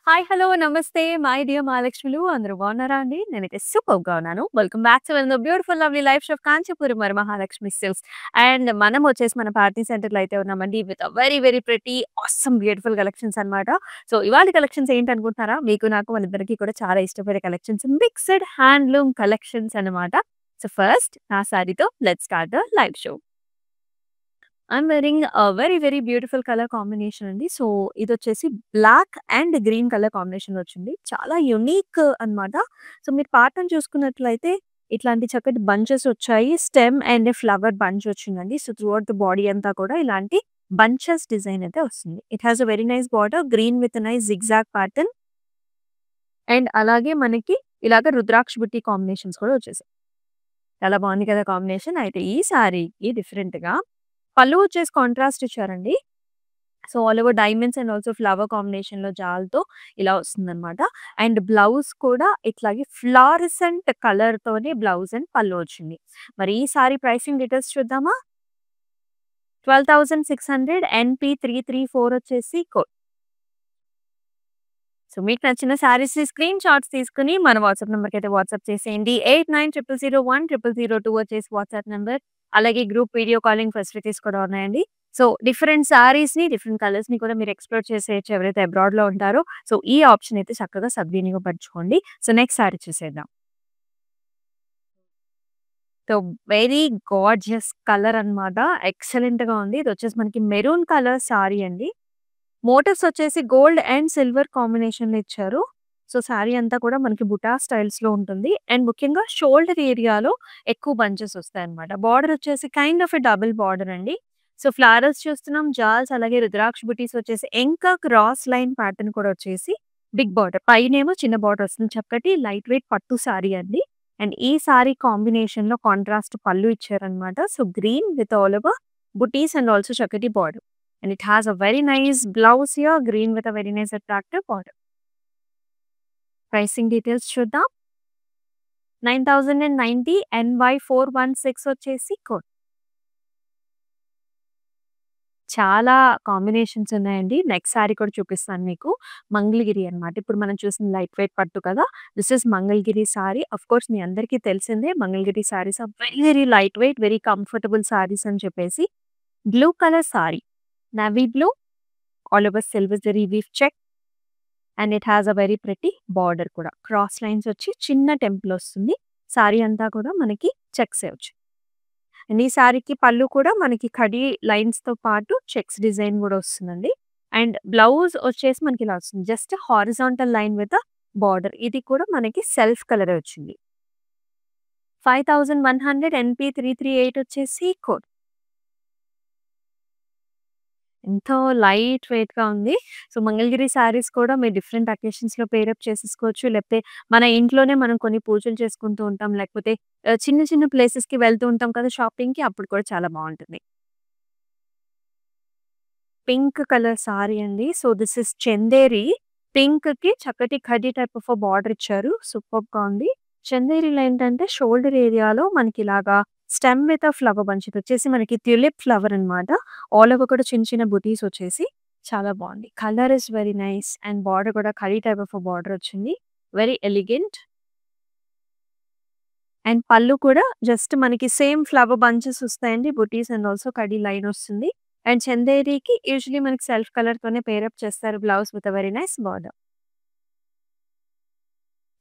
Hi! Hello! Namaste. My dear మహాలక్ష్మిలు అందరూ బాగున్నారా అండి? నేనైతే సూపర్బ్‌గా ఉన్నాను. Welcome back to one of the beautiful lovely life of Kanchipuram Varamahalakshmi silks. And మనం వచ్చేసి మన పార్టీ సెంటర్‌లో అయితే ఉన్నామండి. With a very very pretty awesome beautiful collections అన్నమాట. సో ఇవాళ కలెక్షన్స్ ఏంటనుకుంటున్నారా? మీకు నాకు మనిద్దరికీ కూడా చాలా ఇష్టపడే కలెక్షన్స్ మిక్స్డ్ హ్యాండ్లూమ్ కలెక్షన్స్ అన్నమాట. సో ఫస్ట్ నా సారీతో let's start the live show. I'm wearing very very beautiful colour combination అండి. సో ఇదొచ్చేసి బ్లాక్ అండ్ గ్రీన్ కలర్ కాంబినేషన్‌లో వచ్చింది. చాలా యూనిక్ అన్నమాట. సో మీరు పాటర్న్ చూసుకున్నట్లయితే ఇట్లాంటి చక్కటి బంచెస్ వచ్చాయి. స్టెమ్ అండ్ ఫ్లవర్ బంచ్ వచ్చిందండి. So through out the body అంతా కూడా ఇలాంటి బంచెస్ డిజైన్ అయితే వస్తుంది. It has a very nice border green with nice zigzag pattern. And అలాగే మనకి ఇలాగ రుద్రాక్ష బుట్టి కాంబినేషన్స్ కూడా వచ్చేసాయి. చాలా బాగుంది కదా కాంబినేషన్. అయితే ఈ సారీకి డిఫరెంట్‌గా పళ్ళు వచ్చేసి కాంట్రాస్ట్ ఇచ్చారండి. So all over diamonds and also flower కాంబినేషన్‌లో జాల్‌తో ఇలా వస్తుందన్నమాట. అండ్ బ్లౌజ్ కూడా ఇట్లాగే ఫ్లోరసెంట్ కలర్‌తోనే బ్లౌజ్ అండ్ పళ్ళు వచ్చింది. మరి ఈ సారీ ప్రైసింగ్ డీటెయిల్స్ చూద్దామా? 12,600 NP334 వచ్చేసి కోడ్. సో మీకు నచ్చిన సారీస్‌ని స్క్రీన్ షాట్స్ తీసుకొని మన వాట్సాప్ నంబర్‌కైతే వాట్సాప్ చేసేయండి. 8900010002 వచ్చేసి వాట్సాప్ నంబర్. అలాగే గ్రూప్ వీడియో కాలింగ్ ఫెసిలిటీస్ కూడా ఉన్నాయండి. సో డిఫరెంట్ సారీస్‌ని, డిఫరెంట్ కలర్స్‌ని కూడా మీరు ఎక్స్‌ప్లోర్ చేసేయొచ్చు ఎవరైతే అబ్రాడ్‌లో ఉంటారో. సో ఈ ఆప్షన్ అయితే చక్కగా సద్వినియోగపరచుకోండి. సో నెక్స్ట్ సారీ చూసేద్దాం. సో వెరీ గార్జియస్ కలర్ అన్నమాట. ఎక్సలెంట్‌గా ఉంది. ఇదొచ్చేసి మనకి మెరూన్ కలర్ సారీ అండి. మోటివ్స్ వచ్చేసి గోల్డ్ అండ్ సిల్వర్ కాంబినేషన్‌లో ఇచ్చారు. సో సారీ అంతా కూడా మనకి బుటా స్టైల్స్‌లో ఉంటుంది. అండ్ ముఖ్యంగా షోల్డర్ ఏరియాలో ఎక్కువ బంచెస్ వస్తాయన్నమాట. బార్డర్ వచ్చేసి kind of a double border అండి. సో ఫ్లవరల్స్ చూస్తున్నాం. జాల్స్ అలాగే రుద్రాక్ష బుటీస్ వచ్చేసి ఇంకా క్రాస్ లైన్ ప్యాటర్న్ కూడా వచ్చేసి బిగ్ బార్డర్. పైనేమో చిన్న బార్డర్ వస్తుంది. చక్కటి లైట్ వెయిట్ పట్టు సారీ అండి. అండ్ ఈ సారీ కాంబినేషన్‌లో కాంట్రాస్ట్ పళ్ళు ఇచ్చారన్నమాట. So green with all over butis and also చక్కటి border. And it has a very nice blouse here, green with a very nice attractive border. Pricing details చూద్దాం. 9,090 NY416 వచ్చేసి కోడ్. చాలా combinations ఉన్నాయండి. నెక్స్ట్ సారీ కూడా చూపిస్తాను మీకు. మంగళగిరి అన్నమాట. ఇప్పుడు మనం చూసిన లైట్ వెయిట్ పట్టు కదా! This is Mangalagiri sari. Of course మీ అందరికీ తెలిసిందే Mangalagiri saris are very very light weight, very comfortable saris అని చెప్పేసి. Blue colour sari. Navy blue all over silver zari weave check. And it has a very pretty border కూడా. క్రాస్ లైన్స్ వచ్చి చిన్న టెంపుల్ వస్తుంది. సారీ అంతా కూడా మనకి చెక్సే వచ్చాయి. అండ్ ఈ సారీకి పళ్ళు కూడా మనకి కడీ లైన్స్‌తో పాటు చెక్స్ డిజైన్ కూడా వస్తుందండి. అండ్ బ్లౌజ్ వచ్చేసి మనకి ఇలా వస్తుంది. Just horizontal line with border. ఇది కూడా మనకి సెల్ఫ్ కలరే వచ్చింది. 5,100 NP338 వచ్చేసి కోడ్. ఎంతో లైట్ వెయిట్‌గా ఉంది. సో, మంగళగిరి శారీస్ కూడా మీరు డిఫరెంట్ అకేషన్స్‌లో పేరప్ చేసేసుకోవచ్చు. లేకపోతే మన ఇంట్లోనే మనం కొన్ని పూజలు చేసుకుంటూ ఉంటాం. లేకపోతే చిన్న చిన్న ప్లేసెస్‌కి వెళ్తూ ఉంటాం కదా షాపింగ్‌కి అప్పుడు కూడా చాలా బావుంటుంది. పింక్ కలర్ సారీ అండి. So, this is Chanderi. పింక్‌కి చక్కటి ఖడీ టైప్ ఆఫ్ బార్డర్ ఇచ్చారు. సూపర్బ్‌గా ఉంది. చందేరిలో ఏంటంటే షోల్డర్ ఏరియాలో మనకిలాగా stem with a flower bunch ఇదొచ్చేసి మనకి ట్యూలిప్ ఫ్లవర్ అన్నమాట. ఆల్ ఓవర్ కూడా చిన్న చిన్న బుటీస్ వచ్చేసి చాలా బావుంది. Colour is very nice and border కూడా ఖడీ టైప్ ఆఫ్ బార్డర్ వచ్చింది. Very elegant. అండ్ పళ్ళు కూడా జస్ట్ మనకి సేమ్ ఫ్లవర్ బంచెస్ వస్తాయండి. బుటీస్ అండ్ ఆల్సో కడీ లైన్ వస్తుంది. అండ్ చందేరికి యూజువల్లీ మనకి సెల్ఫ్ కలర్‌తోనే పేరప్ చేస్తారు. Blouse with a very nice border.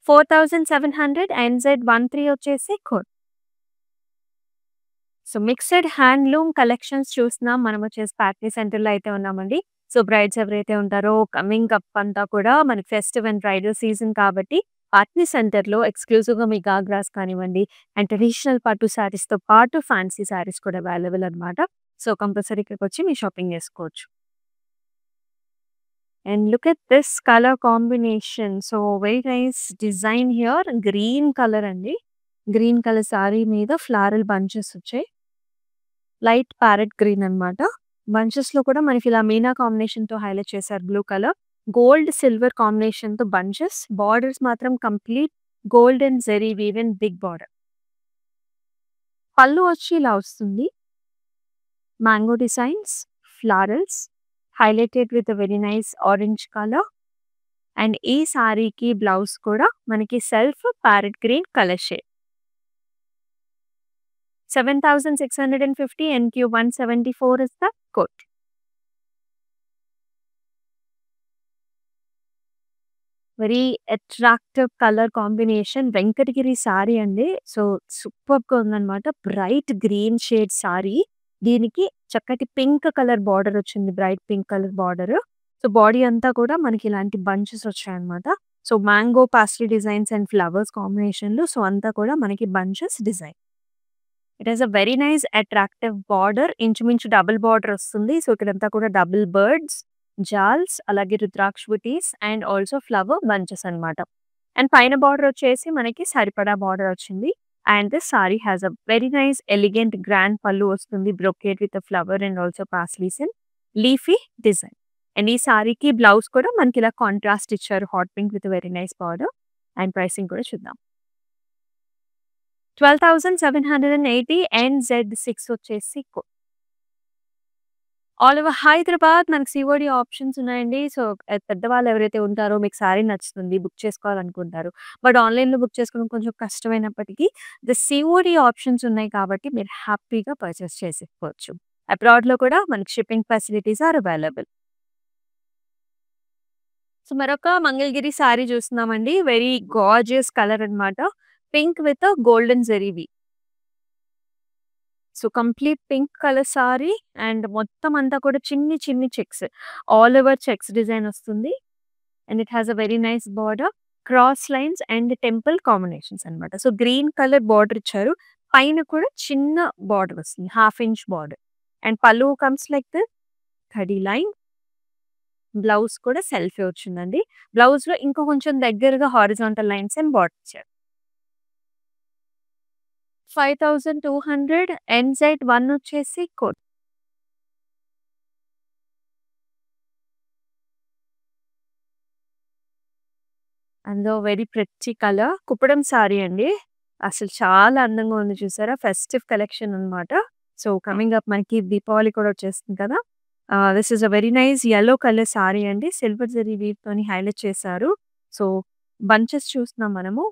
4,700 NZ13 వచ్చేసి కోడ్. సో, మిక్స్డ్ హ్యాండ్లూమ్ కలెక్షన్స్ చూస్తున్నాం. మనం వచ్చేసి పార్టీ సెంటర్‌లో అయితే ఉన్నామండి. సో, బ్రైడ్స్ ఎవరైతే ఉంటారో కమింగ్ అప్ అంతా కూడా మనకి ఫెస్టివ్ అండ్ బ్రైడల్ సీజన్ కాబట్టి పార్టీ సెంటర్‌లో ఎక్స్‌క్లూజివ్‌గా మీ గాగ్రాస్ కానివ్వండి అండ్ ట్రెడిషనల్ పట్టు శారీస్‌తో పాటు ఫ్యాన్సీ శారీస్ కూడా అవైలబుల్ అన్నమాట. సో, కంపల్సరీ ఇక్కడికొచ్చి మీరు షాపింగ్ చేసుకోవచ్చు. And look at this colour combination. So, very nice design here. Green colour అండి. గ్రీన్ కలర్ సారీ మీద ఫ్లారల్ బంచెస్ వచ్చాయి. లైట్ ప్యారెట్ గ్రీన్ అన్నమాట. బంచెస్‌లో కూడా మనకి ఇలా మీనా కాంబినేషన్‌తో హైలైట్ చేశారు బ్లూ కలర్. గోల్డ్, సిల్వర్ కాంబినేషన్‌తో బంచెస్. బార్డర్స్ మాత్రం complete gold and zari weave in big border. పళ్ళు వచ్చి ఇలా వస్తుంది. Mango designs, florals highlighted with a very nice orange colour. And ఈ సారీకి బ్లౌజ్ కూడా మనకి self parrot green colour shade. 7,650 NQ 174 is the code. Very attractive colour combination Venkatagiri sari అండి. So, సూపర్బ్‌గా ఉందనమాట. Bright green shade sari. దీనికి చక్కటి పింక్ కలర్ బార్డర్ వచ్చింది. Bright pink colour border. So, body అంతా కూడా మనకి ఇలాంటి బంచెస్ వచ్చాయన్నమాట. So, mango pastel designs and flowers కాంబినేషన్‌లో సో, అంతా కూడా మనకి bunches design. It has a very nice attractive border. ఇంచుమించు డబుల్ బార్డర్ వస్తుంది. సో, ఇక్కడంతా కూడా డబుల్ బర్డ్స్, జాల్స్, అలాగే రుద్రాక్ష బుటీస్ అండ్ ఆల్సో ఫ్లవర్ బంచెస్ అన్నమాట. అండ్ పైన బార్డర్ వచ్చేసి మనకి సరిపడా బార్డర్ వచ్చింది. And this sorry has a very nice elegant grand పళ్ళు వస్తుంది. Brocade with flower and also paisleys and leafy design. And ఈ సారీకి బ్లౌజ్ కూడా మనకి ఇలా కాంట్రాస్ట్ ఇచ్చారు. Hot pink with very nice border. And pricing కూడా చూద్దాం. 12,780 అండ్ Z6 వచ్చేసి ఆల్ ఓవర్ హైదరాబాద్ మనకి సీఓడీ ఆప్షన్స్ ఉన్నాయండి. సో, పెద్దవాళ్ళు ఎవరైతే ఉంటారో మీకు సారీ నచ్చుతుంది, బుక్ చేసుకోవాలనుకుంటారు. బట్ ఆన్‌లైన్‌లో బుక్ చేసుకోవడం కొంచెం కష్టమైనప్పటికీ సీఓడీ ఆప్షన్స్ ఉన్నాయి కాబట్టి మీరు హ్యాపీగా పర్చేస్ చేసేసుకోవచ్చు. అబ్రాడ్‌లో కూడా మనకి shipping facilities are available. So, మరొక మంగళగిరి సారీ చూస్తున్నామండి. వెరీ గార్జియస్ కలర్ అన్నమాట. Pink with golden zari weave. So, complete pink colour sari and మొత్తం అంతా కూడా చిన్ని చిన్ని checks. All over checks design వస్తుంది. And it has a very nice border. Cross lines and temple combinations అన్నమాట. సో, గ్రీన్ కలర్ బార్డర్ ఇచ్చారు. పైన కూడా చిన్న బార్డర్ వస్తుంది. Half inch border. And pallu comes like this. Khadi line. Blouse కూడా సెల్ఫే వచ్చిందండి. బ్లౌజ్‌లో ఇంకా కొంచెం దగ్గరగా హారిజాంటల్ లైన్స్ అండ్ బార్డర్ ఇచ్చారు. 5,200 NZ1 వచ్చేసి కోడ్. అందులో very pretty colour Kuppadam sari అండి. అసలు చాలా అందంగా ఉంది చూసారా? ఫెస్టివ్ కలెక్షన్ అన్నమాట. సో, కమింగ్ అప్ మనకి దీపావళి కూడా వచ్చేస్తుంది కదా! This is a very nice yellow colour sari అండి. సిల్వర్ జరీ వీవ్‌తోని హైలైట్ చేశారు. సో, బంచెస్ చూస్తున్నాం మనము.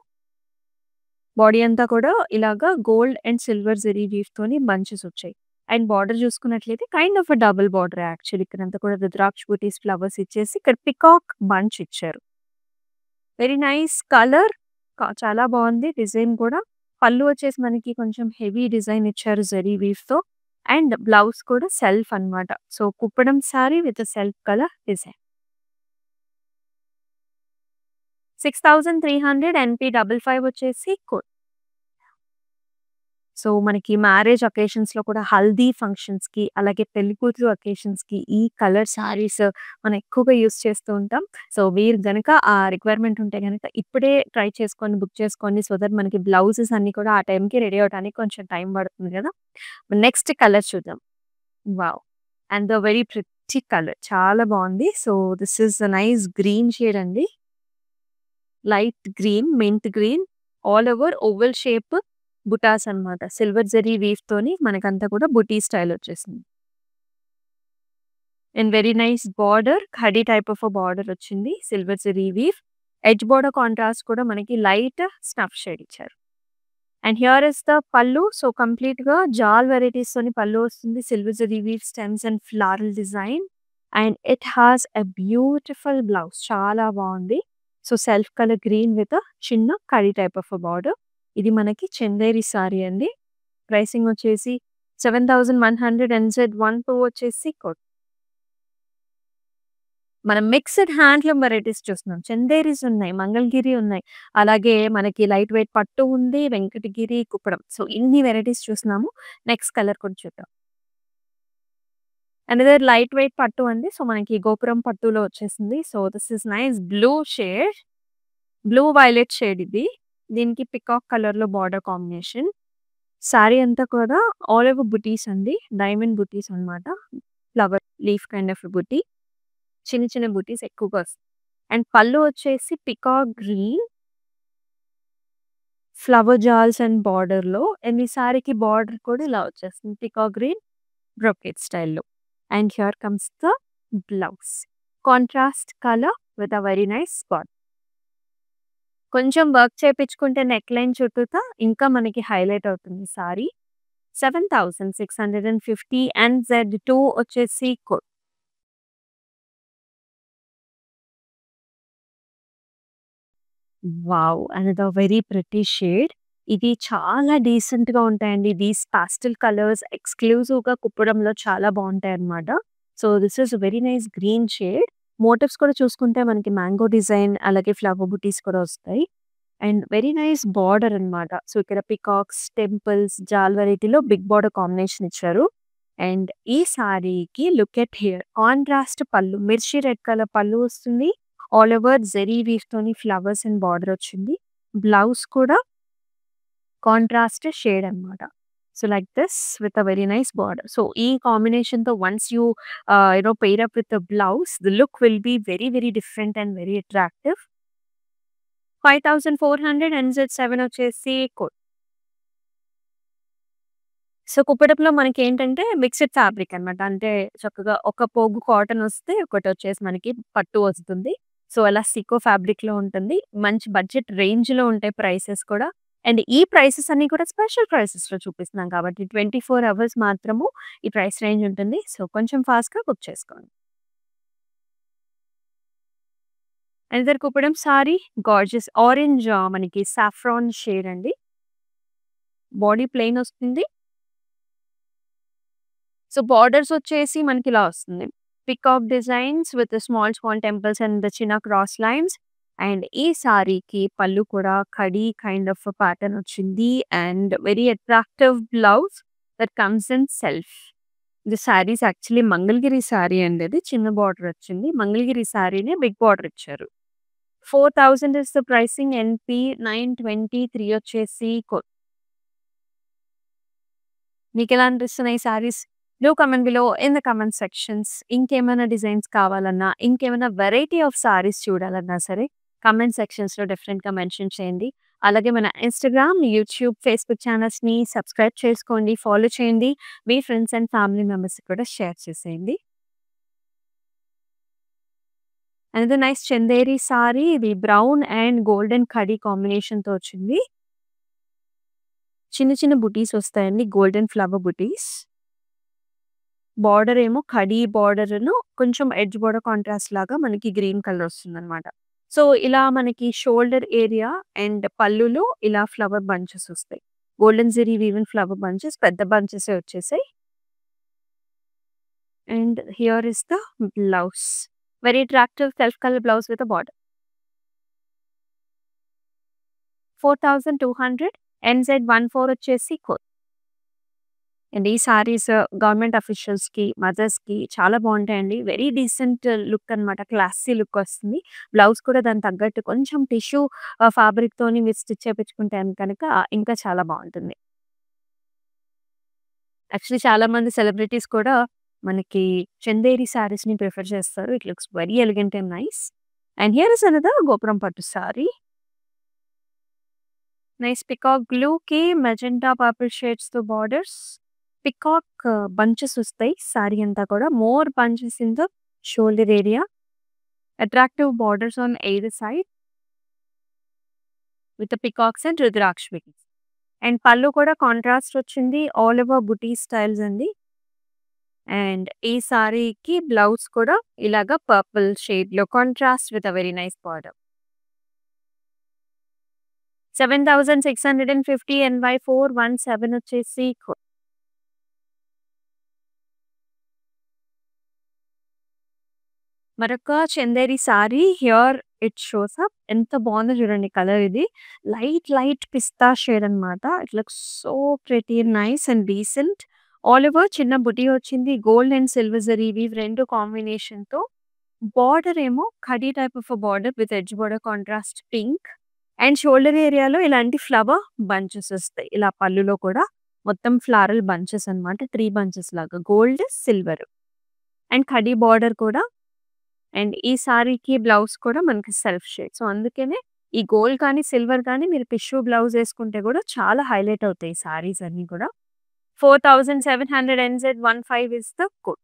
బాడీ అంతా కూడా ఇలాగా గోల్డ్ అండ్ సిల్వర్ జరీ వీవ్‌తోని బంచెస్ వచ్చాయి. అండ్ బార్డర్ చూసుకున్నట్లయితే kind of a double border actually. ఇక్కడంతా కూడా రుద్రాక్ష బూటీస్ ఫ్లవర్స్ ఇచ్చేసి ఇక్కడ పికాక్ బంచ్ ఇచ్చారు. Very nice colour. చాలా బాగుంది డిజైన్ కూడా. పళ్ళు వచ్చేసి మనకి కొంచెం హెవీ డిజైన్ ఇచ్చారు జరీ వీవ్‌తో. అండ్ బ్లౌజ్ కూడా సెల్ఫ్ అన్నమాట. So, Kuppadam sorry with self colour design. 6,300 NP55 వచ్చేసి కోడ్. సో, మనకి మ్యారేజ్ అకేషన్స్‌లో కూడా హల్దీ ఫంక్షన్స్‌కి అలాగే పెళ్ళికూతురు అకేషన్స్‌కి ఈ కలర్ సారీస్ మనం ఎక్కువగా యూజ్ చేస్తూ ఉంటాం. సో, మీరు గనక ఆ రిక్వైర్మెంట్ ఉంటే గనక ఇప్పుడే ట్రై చేసుకొని బుక్ చేసుకోండి. సో దట్ మనకి బ్లౌజెస్ అన్నీ కూడా ఆ టైంకి రెడీ అవ్వడానికి కొంచెం టైం పడుతుంది కదా! నెక్స్ట్ కలర్ చూద్దాం. Wow! And the very pretty colour చాలా బావుంది. So, this is a nice green shade అండి. Light green, mint green all over oval shape butas అన్నమాట. సిల్వర్ జరీ వీవ్‌తోని మనకంతా కూడా బుటీ స్టైల్ వచ్చేసింది. And very nice border. ఖడీ టైప్ ఆఫ్ బార్డర్ వచ్చింది. Silver zari weave. Edge border contrast కూడా మనకి లైట్ స్నఫ్ షేడ్ ఇచ్చారు. And here is the pallu. So, కంప్లీట్‌గా జాల్ వెరైటీస్‌తోని పల్లు వస్తుంది. Silver zari weave stems and floral design. And it has a beautiful blouse. చాలా బావుంది. So, self colour green with చిన్న కడీ టైప్ ఆఫ్ బార్డర్. ఇది మనకి చందేరి సారీ అండి. ప్రైసింగ్ వచ్చేసి 7,100 NZ12 వచ్చేసి కోడ్. మనం మిక్స్డ్ హ్యాండ్లూమ్ వెరైటీస్ చూస్తున్నాం. చందేరీస్ ఉన్నాయి, మంగళగిరి ఉన్నాయి. అలాగే మనకి లైట్ వెయిట్ పట్టు ఉంది, వెంకటగిరి, కుప్పడం. సో, ఇన్ని వెరైటీస్ చూస్తున్నాము. నెక్స్ట్ కలర్ కూడా చూద్దాం. అనదర్ లైట్ వెయిట్ పట్టు అండి. సో, మనకి గోపురం పట్టులో వచ్చేసింది. So, this is nice blue shade. Blue violet shade ఇది. దీనికి పికాక్ కలర్‌లో బార్డర్ కాంబినేషన్. సారీ అంతా కూడా ఆల్ ఓవర్ బుటీస్ అండి. డైమండ్ బుటీస్ అన్నమాట. ఫ్లవర్ లీఫ్ కైండ్ ఆఫ్ బుటీ. చిన్న చిన్న బుటీస్ ఎక్కువగా వస్తాయి. అండ్ పళ్ళు వచ్చేసి పికాక్ గ్రీన్. ఫ్లవర్ జాల్స్ అండ్ బార్డర్‌లో. అండ్ ఈ సారీకి బార్డర్ కూడా ఇలా వచ్చేస్తుంది. పికాక్ గ్రీన్ బ్రొకేట్ స్టైల్‌లో. And here comes the blouse. Contrast colour with a very nice spot. కొంచెం వర్క్ చేపించుకుంటే నెక్ లైన్ చుట్టూతా ఇంకా మనకి హైలైట్ అవుతుంది సారీ. 7,650 అండ్ Z2 వచ్చేసి wow! Another very pretty shade. ఇది చాలా డీసెంట్‌గా ఉంటాయండి. దీస్ పాస్టెల్ కలర్స్ ఎక్స్‌క్లూజివ్‌గా కుప్పడంలో చాలా బావుంటాయన్నమాట. So, this is very nice green shade. Motifs కూడా చూసుకుంటే మనకి మ్యాంగో డిజైన్ అలాగే ఫ్లవర్ బుటీస్ కూడా వస్తాయి. అండ్ వెరీ నైస్ బార్డర్ అన్నమాట. సో, ఇక్కడ పికాక్స్, టెంపుల్స్, జాల్ వెరైటీలో బిగ్ బార్డర్ కాంబినేషన్ ఇచ్చారు. అండ్ ఈ సారీకి లుక్ ఎట్ హియర్ కాంట్రాస్ట్ పళ్ళు. మిర్చి రెడ్ కలర్ పళ్ళు వస్తుంది. ఆల్ ఓవర్ జెరీ వీవ్‌తోని ఫ్లవర్స్ అండ్ బార్డర్ వచ్చింది. బ్లౌజ్ కూడా కాంట్రాస్ట్ షేడ్ అన్నమాట. So, like this with a very nice border. So, ఈ కాంబినేషన్‌తో once you pair up with the blouse the look will be very, very different and very attractive. 5,400 NZ7 వచ్చేసి so, కుప్పడంలో మనకేంటంటే mixed fabric అన్నమాట. అంటే చక్కగా ఒక పోగు కాటన్ వస్తే ఒకటొచ్చేసి మనకి పట్టు వస్తుంది. సో, అలా సికో ఫ్యాబ్రిక్‌లో ఉంటుంది. మంచి బడ్జెట్ రేంజ్‌లో ఉంటాయి ప్రైసెస్ కూడా. అండ్ ఈ ప్రైసెస్ అన్నీ కూడా స్పెషల్ ప్రైసెస్‌లో చూపిస్తున్నాం కాబట్టి 24 అవర్స్ మాత్రము ఈ ప్రైస్ రేంజ్ ఉంటుంది. సో, కొంచెం ఫాస్ట్‌గా బుక్ చేసుకోండి. Another Kuppadam sorry gorgeous orange మనకి సాఫ్రాన్ షేడ్ అండి. బాడీ ప్లెయిన్ వస్తుంది. సో, బార్డర్స్ వచ్చేసి మనకిలా వస్తుంది. Peacock designs with small, small temples and చిన్న క్రాస్ లైన్స్. అండ్ ఈ సారీకి పళ్ళు కూడా కడీ కైండ్ ఆఫ్ ప్యాటర్న్ వచ్చింది. And very attractive blouse that comes in self. The saris actually Mangalagiri sorry అండి అది. చిన్న బార్డర్ వచ్చింది. మంగళగిరి సారీనే బిగ్ బార్డర్ ఇచ్చారు. 4,000 ఇస్ ద ప్రైసింగ్. NP 923 వచ్చేసి మీకెలా అనిపిస్తున్నాయి ఈ saris? Do comment below in the comment sections. ఇంకేమైనా డిజైన్స్ కావాలన్నా, ఇంకేమైనా వెరైటీ ఆఫ్ సారీస్ చూడాలన్నా సరే కామెంట్ సెక్షన్స్‌లో డెఫినెట్‌గా మెన్షన్ చేయండి. అలాగే మన ఇన్‌స్టాగ్రామ్, యూట్యూబ్, ఫేస్‌బుక్ ఛానల్స్‌ని సబ్స్క్రైబ్ చేసుకోండి, ఫాలో చేయండి. మీ ఫ్రెండ్స్ అండ్ ఫ్యామిలీ మెంబర్స్‌కి కూడా షేర్ చేసేయండి. Another nice Chanderi sorry. ఇది బ్రౌన్ అండ్ గోల్డెన్ కడీ కాంబినేషన్‌తో వచ్చింది. చిన్న చిన్న బుటీస్ వస్తాయండి. గోల్డెన్ ఫ్లవర్ బుటీస్. బార్డర్ ఏమో కడీ బార్డర్‌ను కొంచెం ఎడ్జ్ బోర్డర్ కాంట్రాస్ట్ లాగా మనకి గ్రీన్ కలర్ వస్తుందన్నమాట. సో, ఇలా మనకి షోల్డర్ ఏరియా అండ్ పళ్ళులో ఇలా ఫ్లవర్ బంచెస్ వస్తాయి. Golden zari woven flower bunches పెద్ద బంచెసే వచ్చేసాయి. And here is the blouse. Very attractive self colour blouse with a border. 4,200 NZ14 వచ్చేసి అండ్ ఈ సారీస్ గవర్నమెంట్ అఫీషియల్స్‌కి, మదర్స్‌కి చాలా బావుంటాయండి. వెరీ డీసెంట్ లుక్ అన్నమాట. క్లాసీ లుక్ వస్తుంది. బ్లౌజ్ కూడా దానికి తగ్గట్టు కొంచెం టిష్యూ ఫ్యాబ్రిక్‌తోని మీరు స్టిచ్ చేపించుకుంటే కనుక ఇంకా చాలా బావుంటుంది. యాక్చువల్లీ చాలామంది సెలబ్రిటీస్ కూడా మనకి చందేరి సారీస్‌ని ప్రిఫర్ చేస్తారు. It looks very elegant and nice. And here is another gopuram పట్టు సారీ. నైస్ పికాక్ బ్లూకి మెజెంటా పర్పుల్ షేడ్స్‌తో బార్డర్స్. పికాక్ బంచెస్ వస్తాయి సారీ అంతా కూడా. More bunches in the shoulder area. Attractive borders on either side with peacocks and rudraksha beads. And pallu కూడా contrast వచ్చింది. All over buti styles అండి. And ఈ సారీకి బ్లౌజ్ కూడా ఇలాగ పర్పుల్ షేడ్‌లో contrast with a very nice border. 7,650 NY417 వచ్చేసి మరొక Chanderi sari. Here it shows up. ఎంత బావుందో చూడండి కలర్ ఇది. లైట్, లైట్ పిస్తా షేడ్ అన్నమాట. It looks so pretty nice and decent. All over చిన్న బుటీ వచ్చింది. Gold and silver zari weave 2 కాంబినేషన్‌తో. బార్డర్ ఏమో కడీ type of border with edge border contrast pink. And shoulder ఏరియాలో ఇలాంటి ఫ్లవర్ బంచెస్ వస్తాయి. ఇలా పళ్ళులో కూడా మొత్తం ఫ్లారల్ బంచెస్ అన్నమాట. 3 బంచెస్ లాగా gold, silver. And khadi border కూడా. అండ్ ఈ సారీకి బ్లౌజ్ కూడా మనకి సెల్ఫ్ షేడ్. సో, అందుకనే ఈ గోల్డ్ కానీ, సిల్వర్ కానీ మీరు టిష్యూ బ్లౌజ్ ఏసుకుంటే కూడా చాలా హైలైట్ అవుతాయి ఈ సారీస్ అన్నీ కూడా. 4,700 NZ15 ఇస్ ద కోడ్.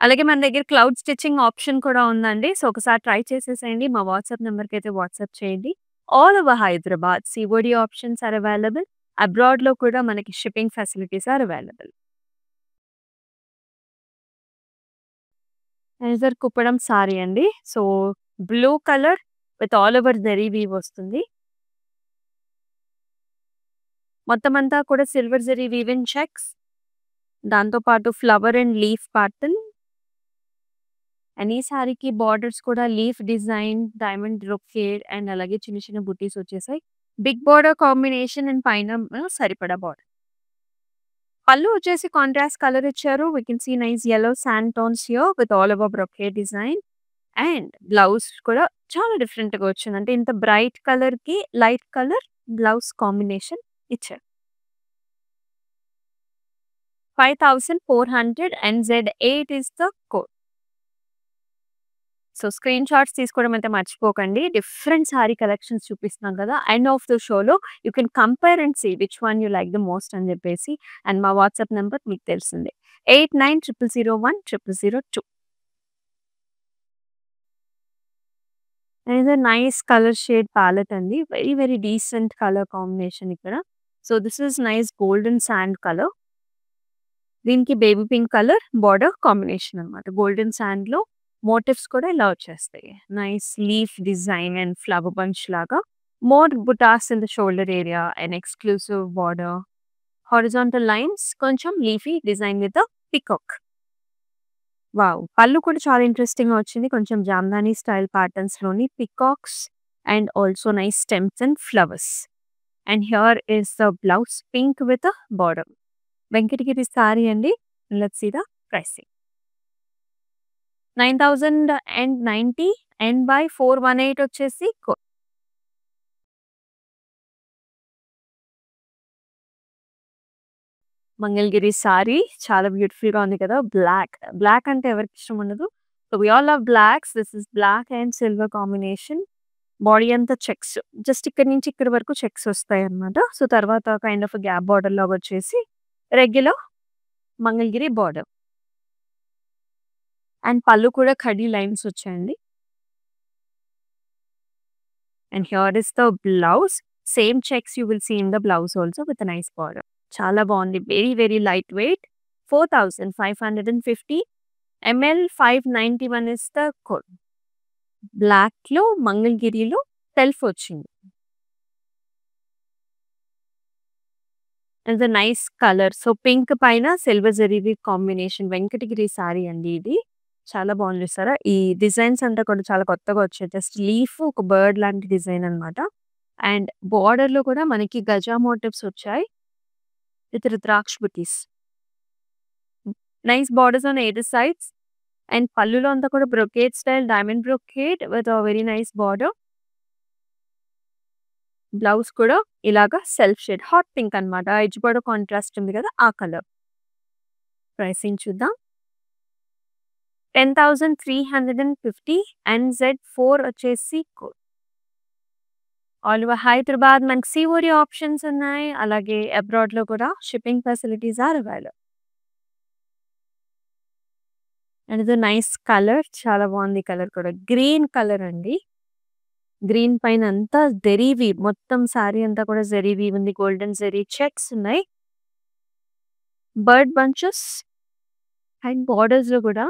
అలాగే మన దగ్గర క్లౌడ్ స్టిచ్చింగ్ ఆప్షన్ కూడా ఉందండి. సో, ఒకసారి ట్రై చేసేసేయండి. మా వాట్సాప్ నంబర్‌కైతే వాట్సాప్ చేయండి. All over Hyderabad COD options are available. అబ్రాడ్‌లో కూడా మనకి shipping facilities are available. Another Kuppadam sari అండి. So, blue colour with all over zari weave వస్తుంది. మొత్తం అంతా కూడా silver zari weave in checks. దాంతో పాటు flower and leaf pattern. And ఈ సారీకి బార్డర్స్ కూడా leaf design, diamond brocade and అలాగే చిన్న చిన్న బుటీస్ వచ్చేసాయి. బిగ్ బార్డర్ కాంబినేషన్ అండ్ పైన సరిపడా బార్డర్. పళ్ళు వచ్చేసి కాంట్రాస్ట్ కలర్ ఇచ్చారు. We can see nice yellow sand tones here with all over brocade design. And blouse కూడా చాలా డిఫరెంట్‌గా వచ్చింది. అంటే ఇంత బ్రైట్ కలర్‌కి లైట్ కలర్ బ్లౌజ్ కాంబినేషన్ ఇచ్చారు. 5400 and Z8 is the code. So, screen shots తీసుకోవడం అయితే మర్చిపోకండి. డిఫరెంట్ సారీ కలెక్షన్స్ చూపిస్తున్నాం కదా! ఎండ్ ఆఫ్ ద షోలో you can compare and see which one you like the most అని చెప్పేసి. అండ్ మా వాట్సాప్ నంబర్ మీకు తెలిసిందే. 8900010002. Another nice colour shade palette అండి. Very very decent colour combination ఇక్కడ. So, this is nice golden sand colour. దీనికి baby pink colour border combination అన్నమాట. Golden సాండ్‌లో మోటివ్స్ కూడా ఇలా వచ్చేస్తాయి. Nice leaf design and flower bunch లాగా. More butas in the shoulder area and exclusive border. Horizontal lines, కొంచెం leafy design with peacock. Wow! Pallu కూడా చాలా ఇంట్రెస్టింగ్‌గా వచ్చింది. కొంచెం జామ్దాని స్టైల్ ప్యాటర్న్స్‌లోని peacocks and also nice stems and flowers. And here is the blouse pink with border. Venkatagiri sari అండి. Let's see the pricing. 9090 and by 418 వచ్చేసి Mangalagiri sorry చాలా బ్యూటిఫుల్‌గా ఉంది కదా! బ్లాక్. బ్లాక్ అంటే ఎవరికి ఇష్టం ఉండదు. So, we all love blacks. This is black and silver combination. Body అంతా చెక్స్. జస్ట్ ఇక్కడి నుంచి ఇక్కడి వరకు చెక్స్ వస్తాయన్నమాట. సో, తర్వాత కైండ్ ఆఫ్ గ్యాప్ బార్డర్ లాగా వచ్చేసి regular Mangalagiri border. And pallu కూడా ఖడీ లైన్స్ వచ్చాయండి. And here is the blouse. Same checks you will see in the blouse also with nice border. చాలా బాగుంది. Very very light weight. 4550 ML 591 is the code. బ్లాక్‌లో మంగళగిరిలో self వచ్చింది. And the nice colour. So, pink పైన silver zari weave combination Venkatagiri sari అండి ఇది. చాలా బాగుంది చూసారా? ఈ డిజైన్స్ అంతా కూడా చాలా కొత్తగా వచ్చాయి. జస్ట్ లీఫ్ ఒక బర్డ్ లాంటి డిజైన్ అన్నమాట. అండ్ బార్డర్‌లో కూడా మనకి గజా మోటివ్స్ వచ్చాయి. With rudraksha buttis. Nice borders on either sides. And పళ్ళులో అంతా కూడా brocade style diamond brocade with very nice border. Blouse కూడా ఇలాగా సెల్ఫ్ షేడ్ హాట్ పింక్ అన్నమాట. ఎడ్జ్ బార్డర్ కాంట్రాస్ట్ ఉంది కదా! ఆ కలర్. ప్రైసింగ్ చూద్దాం. 10,350 అండ్ Z4 వచ్చేసి కోడ్. ఆల్ ఓవర్ హైదరాబాద్ మనకి సీఓడీ ఆప్షన్స్ ఉన్నాయి. అలాగే అబ్రాడ్‌లో కూడా shipping facilities are available. And ఇది నైస్ కలర్. చాలా బాగుంది కలర్ కూడా. గ్రీన్ కలర్ అండి. గ్రీన్ పైన అంతా జరీ వీవ్. మొత్తం సారీ అంతా కూడా జరీ వీవ్ ఉంది. గోల్డెన్ జరీ చెక్స్ ఉన్నాయి. బర్డ్ బంచెస్ అండ్ బార్డర్స్‌లో కూడా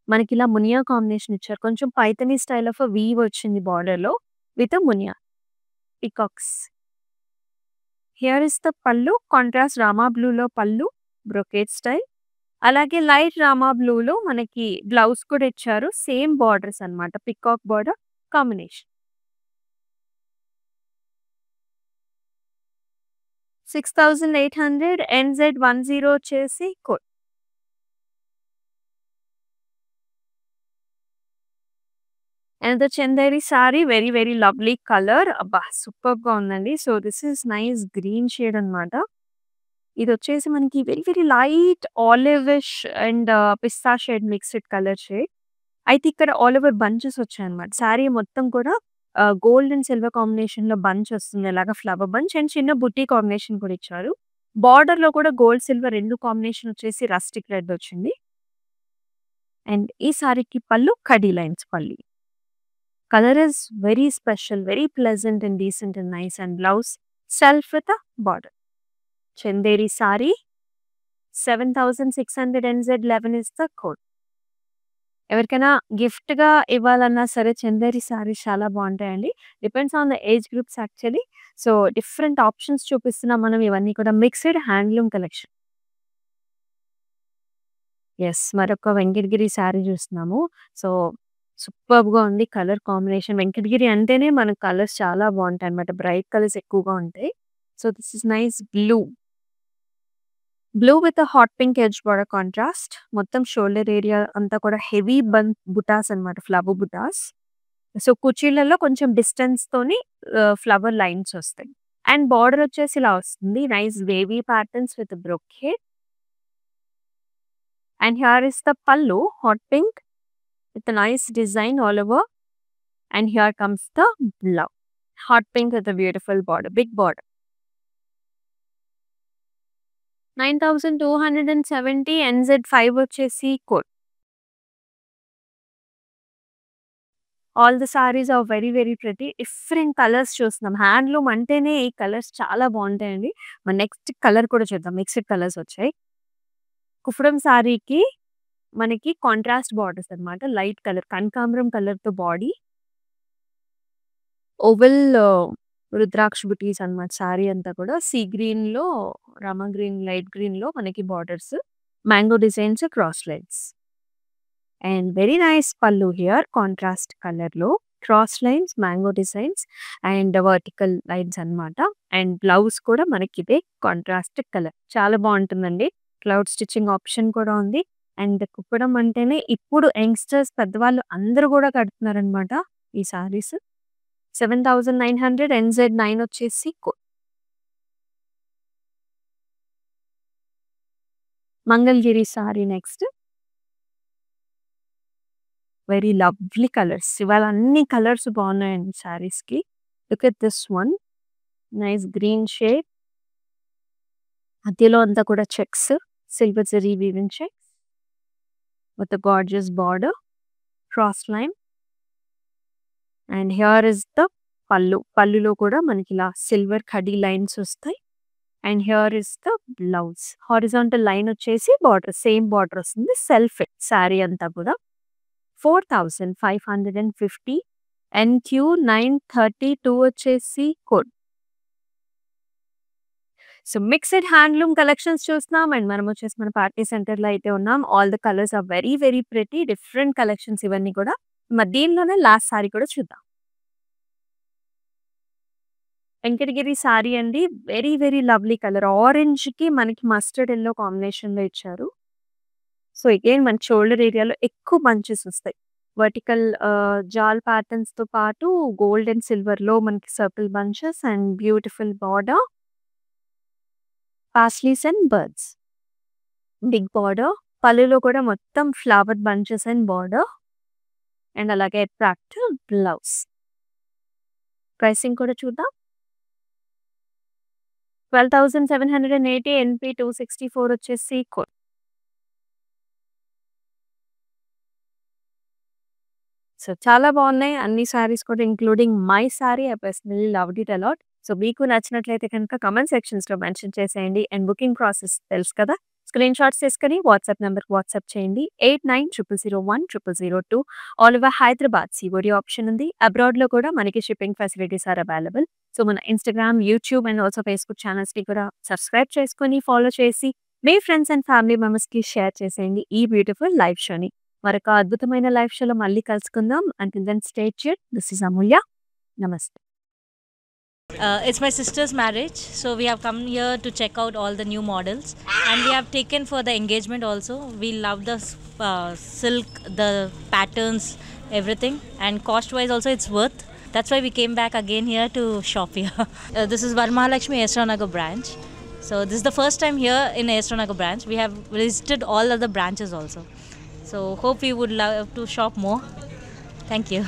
మనకి ఇలా మునియా కాంబినేషన్ ఇచ్చారు. కొంచెం పైథానీ స్టైల్ ఆఫ్ వీవ్ వచ్చింది బార్డర్‌లో విత్ మునియా. Peacocks. Here is the pallu. Contrast రామా బ్లూలో పళ్ళు. Brocade style. అలాగే లైట్ రామా బ్లూలో మనకి బ్లౌజ్ కూడా ఇచ్చారు. సేమ్ బార్డర్స్ అన్నమాట. Peacock border combination. 6800 NZ10 వచ్చేసి code. And the Chanderi sari very very lovely colour. అబ్బా! సూపర్బ్‌గా ఉందండి. So, this is nice green shade అన్నమాట. ఇదొచ్చేసి మనకి very very light olivish and pista shade mixed colour shade. అయితే ఇక్కడ ఆల్ ఓవర్ బంచెస్ వచ్చాయన్నమాట. సారీ మొత్తం కూడా గోల్డ్ అండ్ సిల్వర్ కాంబినేషన్‌లో బంచ్ వస్తుంది. అలాగా ఫ్లవర్ బంచ్ అండ్ చిన్న బుట్టి కాంబినేషన్ కూడా ఇచ్చారు. బార్డర్‌లో కూడా గోల్డ్, సిల్వర్ 2 కాంబినేషన్ వచ్చేసి రస్టిక్ రెడ్ వచ్చింది. అండ్ ఈ సారీకి పళ్ళు కడీ లైన్స్ పల్లి. Colour is very special, very pleasant and decent and nice. And blouse self with border. Chanderi sorry 7600 NZ11 is the code. ఎవరికైనా గిఫ్ట్‌గా ఇవ్వాలన్నా సరే చందేరి సారీస్ చాలా బావుంటాయండి. Depends on the age groups actually. So, different options చూపిస్తున్నాం మనం. ఇవన్నీ కూడా మిక్స్‌డ్ హ్యాండ్లూమ్ కలెక్షన్. యెస్. మరొక వెంకటగిరి సారీ చూస్తున్నాము. సో, సూపర్బ్‌గా ఉంది కలర్ కాంబినేషన్. వెంకటగిరి అంటేనే మనకు కలర్స్ చాలా బావుంటాయన్నమాట. బ్రైట్ కలర్స్ ఎక్కువగా ఉంటాయి. So, this is nice blue. Blue with hot pink edge border contrast. మొత్తం షోల్డర్ ఏరియా అంతా కూడా హెవీ బుటాస్ అన్నమాట. ఫ్లవర్ బుటాస్. సో, కుర్చీలలో కొంచెం డిస్టెన్స్‌తోని ఫ్లవర్ లైన్స్ వస్తాయి. అండ్ బార్డర్ వచ్చేసి ఇలా వస్తుంది. Nice wavy patterns with brocade. And here is the pallu hot pink with a nice design all over. And here comes the blouse. Hot pink with a beautiful border, big border. 9270 NZ5 వచ్చేసి code. All the sarees are very very pretty. Different colours చూస్తున్నాం. Handloom అంటేనే ఈ colours చాలా బాగుంటాయండి. మన next colour కూడా చూద్దాం. Mixed colours వచ్చాయి. కుఫ్రం సారీకి మనకి కాంట్రాస్ట్ బార్డర్స్ అన్నమాట. లైట్ కలర్ కనకాంబరం కలర్‌తో బాడీ. ఓవెల్ రుద్రాక్ష బుటీస్ అన్నమాట సారీ అంతా కూడా. సీ గ్రీన్‌లో, రామా గ్రీన్, లైట్ గ్రీన్‌లో మనకి borders. Mango designs, cross lines. And very nice పల్లు హియర్ కాంట్రాస్ట్ కలర్‌లో. Cross lines, mango designs and vertical lines అన్నమాట. అండ్ బ్లౌజ్ కూడా మనకి ఇదే కాంట్రాస్ట్ కలర్. చాలా బాగుంటుందండి. క్లౌడ్ స్టిచ్చింగ్ ఆప్షన్ కూడా ఉంది. అండ్ కుప్పడం అంటేనే ఇప్పుడు యంగ్‌స్టర్స్ పెద్దవాళ్ళు అందరూ కూడా కడుతున్నారన్నమాట ఈ సారీస్. 7900 NZ9 వచ్చేసి code. Mangalagiri sari next. Very lovely colours. ఇవాళ అన్ని కలర్స్ బాగున్నాయండి సారీస్‌కి. Look at this one. Nice green shade. మధ్యలో అంతా కూడా checks. Silver zari weaving checks. with a gorgeous border, cross line. And here is the pallu. పల్లులో కూడా మనకి ఇలా సిల్వర్ కడీ లైన్స్ వస్తాయి. And here is the blouse. Horizontal line వచ్చేసి బార్డర్ సేమ్ బార్డర్ వస్తుంది. సెల్ఫ్ సారీ అంతా కూడా. 4550 NQ932 వచ్చేసి కోడ్. సో, మిక్స్డ్ హ్యాండ్లూమ్ కలెక్షన్స్ చూస్తున్నాం. అండ్ మనం వచ్చేసి మన పార్టీ సెంటర్‌లో అయితే ఉన్నాం. All the colours are very very pretty. Different collections ఇవన్నీ కూడా. దీనిలోనే లాస్ట్ సారీ కూడా చూద్దాం. వెంకటగిరి సారీ అండి. Very very lovely colour. ఆరెంజ్‌కి మనకి మస్టర్డ్ యెల్లో కాంబినేషన్‌లో ఇచ్చారు. సో, అగైన్ మన షోల్డర్ ఏరియాలో ఎక్కువ బంచెస్ వస్తాయి. వర్టికల్ జాల్ ప్యాటర్న్స్‌తో పాటు గోల్డ్ అండ్ సిల్వర్‌లో మనకి circle bunches and beautiful border. Paisleys and birds. Big border. పల్లులో కూడా మొత్తం flower bunches and border. And అలాగే అట్రాక్టివ్ బ్లౌజ్. ప్రైసింగ్ కూడా చూద్దాం. 12,780 NP264 వచ్చేసి కోడ్. సో, చాలా బాగున్నాయి అన్ని సారీస్ కూడా including my sari. I personally loved it a lot. So, మీకు నచ్చినట్లయితే కనుక కామెంట్ సెక్షన్స్‌లో మెన్షన్ చేసేయండి. అండ్ బుకింగ్ ప్రాసెస్ తెలుసు కదా. స్క్రీన్ షాట్స్ తీసుకొని వాట్సాప్ నంబర్‌కి వాట్సాప్ చేయండి. 8900010002. All over Hyderabad COD option ఉంది. అబ్రాడ్‌లో కూడా మనకి shipping facilities are available. So, మన Instagram, YouTube and also Facebook ఛానల్స్‌ని కూడా సబ్స్క్రైబ్ చేసుకొని ఫాలో చేసి మీ ఫ్రెండ్స్ అండ్ ఫ్యామిలీ మెంబర్స్‌కి షేర్ చేసేయండి ఈ బ్యూటిఫుల్ లైవ్ షోని. మరొక అద్భుతమైన లైవ్ షోలో మళ్ళీ కలుసుకుందాం. Until then stay tuned. This is Amulya. నమస్తే. It's my sister's marriage, so we have come here to check out all the new models, and we have taken for the engagement also. We love the silk, the patterns, everything, and cost wise also it's worth. That's why we came back again here to shop here. This is Varmahalakshmi Esranagar branch. So this is the first time here in Esranagar branch. We have visited all other branches also. So hope we would love to shop more. Thank you.